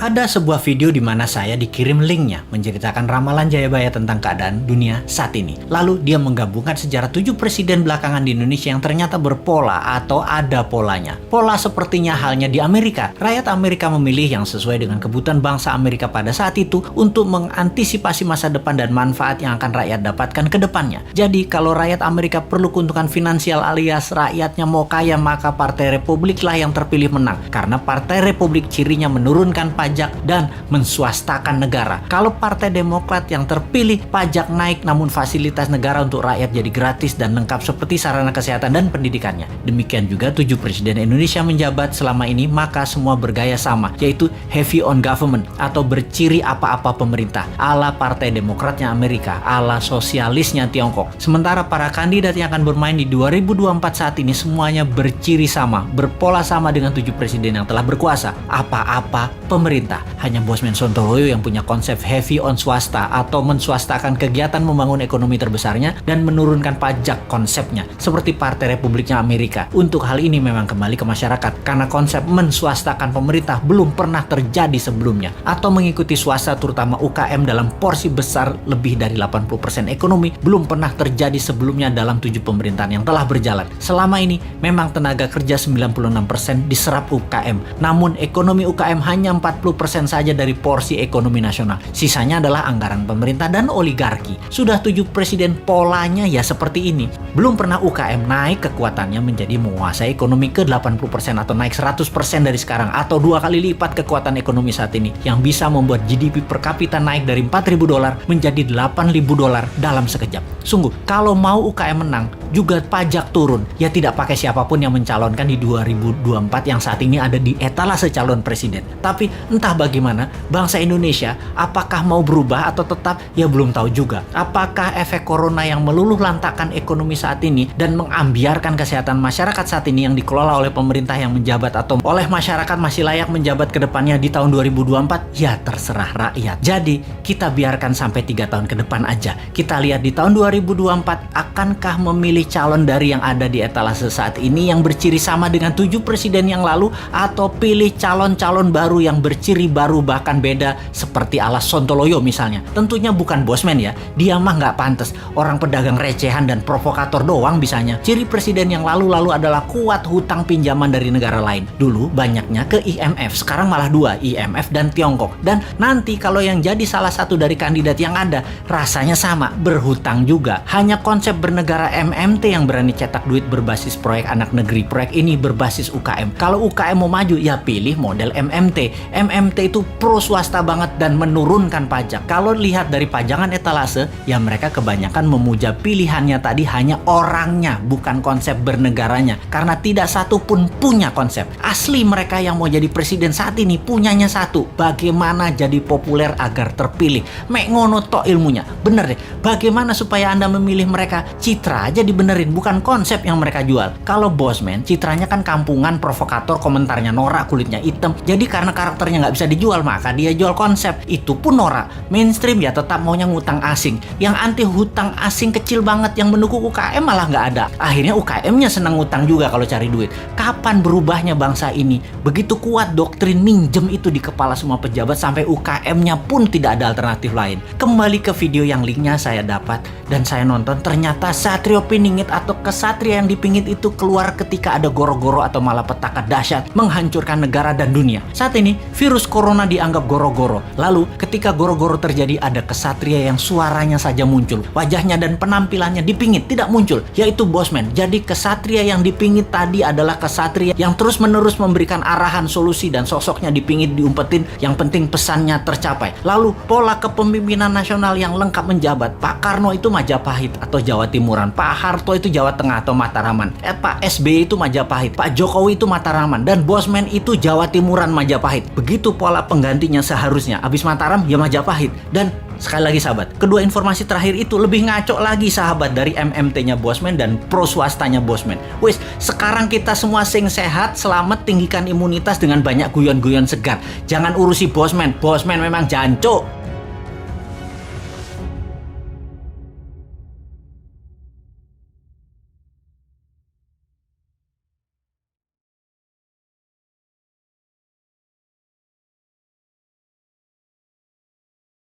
Ada sebuah video di mana saya dikirim linknya menceritakan ramalan Jayabaya tentang keadaan dunia saat ini. Lalu dia menggabungkan sejarah 7 presiden belakangan di Indonesia yang ternyata berpola atau ada polanya. Pola sepertinya halnya di Amerika. Rakyat Amerika memilih yang sesuai dengan kebutuhan bangsa Amerika pada saat itu untuk mengantisipasi masa depan dan manfaat yang akan rakyat dapatkan ke depannya. Jadi kalau rakyat Amerika perlu keuntungan finansial alias rakyatnya mau kaya, maka Partai Republik lah yang terpilih menang. Karena Partai Republik cirinya menurunkan pajak dan menswastakan negara. Kalau Partai Demokrat yang terpilih, pajak naik namun fasilitas negara untuk rakyat jadi gratis dan lengkap seperti sarana kesehatan dan pendidikannya. Demikian juga 7 presiden Indonesia menjabat selama ini, maka semua bergaya sama, yaitu heavy on government atau berciri apa-apa pemerintah, ala Partai Demokratnya Amerika, ala sosialisnya Tiongkok. Sementara para kandidat yang akan bermain di 2024 saat ini semuanya berciri sama, berpola sama dengan 7 presiden yang telah berkuasa, apa-apa pemerintah. Hanya Bosman Sontoloyo yang punya konsep heavy on swasta atau menswastakan kegiatan membangun ekonomi terbesarnya dan menurunkan pajak konsepnya seperti Partai Republiknya Amerika. Untuk hal ini memang kembali ke masyarakat karena konsep menswastakan pemerintah belum pernah terjadi sebelumnya, atau mengikuti swasta terutama UKM dalam porsi besar lebih dari 80% ekonomi belum pernah terjadi sebelumnya dalam 7 pemerintahan yang telah berjalan. Selama ini memang tenaga kerja 96% diserap UKM, namun ekonomi UKM hanya 40% saja dari porsi ekonomi nasional. Sisanya adalah anggaran pemerintah dan oligarki. Sudah 7 presiden polanya ya seperti ini. Belum pernah UKM naik kekuatannya menjadi menguasai ekonomi ke 80% atau naik 100% dari sekarang, atau 2 kali lipat kekuatan ekonomi saat ini yang bisa membuat GDP per kapita naik dari $4.000 menjadi $8.000 dalam sekejap. Sungguh, kalau mau UKM menang, juga pajak turun. Ya tidak pakai siapapun yang mencalonkan di 2024 yang saat ini ada di etalase calon presiden. Tapi entah bagaimana, bangsa Indonesia apakah mau berubah atau tetap, ya belum tahu juga. Apakah efek corona yang meluluh lantakkan ekonomi saat ini dan mengambiarkan kesehatan masyarakat saat ini yang dikelola oleh pemerintah yang menjabat atau oleh masyarakat masih layak menjabat ke depannya di tahun 2024? Ya terserah rakyat. Jadi kita biarkan sampai 3 tahun ke depan aja. Kita lihat di tahun 2024 akankah memilih calon dari yang ada di etalase saat ini yang berciri sama dengan 7 presiden yang lalu, atau pilih calon-calon baru yang berciri baru bahkan beda seperti ala Sontoloyo misalnya. Tentunya bukan Bosman ya, dia mah nggak pantas, orang pedagang recehan dan provokator doang bisanya. Ciri presiden yang lalu-lalu adalah kuat hutang pinjaman dari negara lain. Dulu banyaknya ke IMF, sekarang malah 2, IMF dan Tiongkok. Dan nanti kalau yang jadi salah satu dari kandidat yang ada, rasanya sama, berhutang juga. Hanya konsep bernegara MMT yang berani cetak duit berbasis proyek anak negeri. Proyek ini berbasis UKM. Kalau UKM mau maju, ya pilih model MMT. MMT itu pro swasta banget dan menurunkan pajak. Kalau lihat dari pajangan etalase, ya mereka kebanyakan memuja pilihannya tadi hanya orangnya, bukan konsep bernegaranya. Karena tidak satu pun punya konsep. Asli mereka yang mau jadi presiden saat ini punyanya satu, bagaimana jadi populer agar terpilih. Mek ngono tok ilmunya. Bener deh, bagaimana supaya Anda memilih mereka? Citra aja dibenerin, bukan konsep yang mereka jual. Kalau Bosman, citranya kan kampungan, provokator, komentarnya norak, kulitnya hitam. Jadi karena karakternya nggak bisa dijual, maka dia jual konsep. Itu pun norak. Mainstream ya tetap maunya ngutang asing. Yang anti hutang asing kecil banget yang mendukung UKM malah nggak ada. Akhirnya UKM-nya senang ngutang juga kalau cari duit. Kapan berubahnya bangsa ini? Begitu kuat doktrin minjem itu di kepala semua pejabat sampai UKM-nya pun tidak ada alternatif lain. Kembali ke video yang linknya saya dapat dan saya nonton, ternyata Satrio Piningit atau kesatria yang dipingit itu keluar ketika ada goro-goro atau malapetaka dahsyat menghancurkan negara dan dunia. Saat ini virus corona dianggap goro-goro. Lalu ketika goro-goro terjadi, ada kesatria yang suaranya saja muncul, wajahnya dan penampilannya dipingit tidak muncul, yaitu Bosman. Jadi kesatria yang dipingit tadi adalah kesatria yang terus-menerus memberikan arahan, solusi, dan sosoknya dipingit, diumpetin, yang penting pesannya tercapai. Lalu pola kepemimpinan nasional yang lengkap menjabat. Pak Karno itu Majapahit atau Jawa Timuran, Pak Harto itu Jawa Tengah atau Mataraman, Pak SBY itu Majapahit, Pak Jokowi itu Mataraman, dan Bosman itu Jawa Timuran Majapahit. Begitu pola penggantinya seharusnya. Abis Mataram ya Majapahit. Dan sekali lagi sahabat, kedua informasi terakhir itu lebih ngaco lagi sahabat dari MMT-nya Bosman dan pro swastanya Bosman. Wes, sekarang kita semua sing sehat, selamat, tinggikan imunitas dengan banyak guyon-guyon segar. Jangan urusi Bosman. Bosman memang jancuk.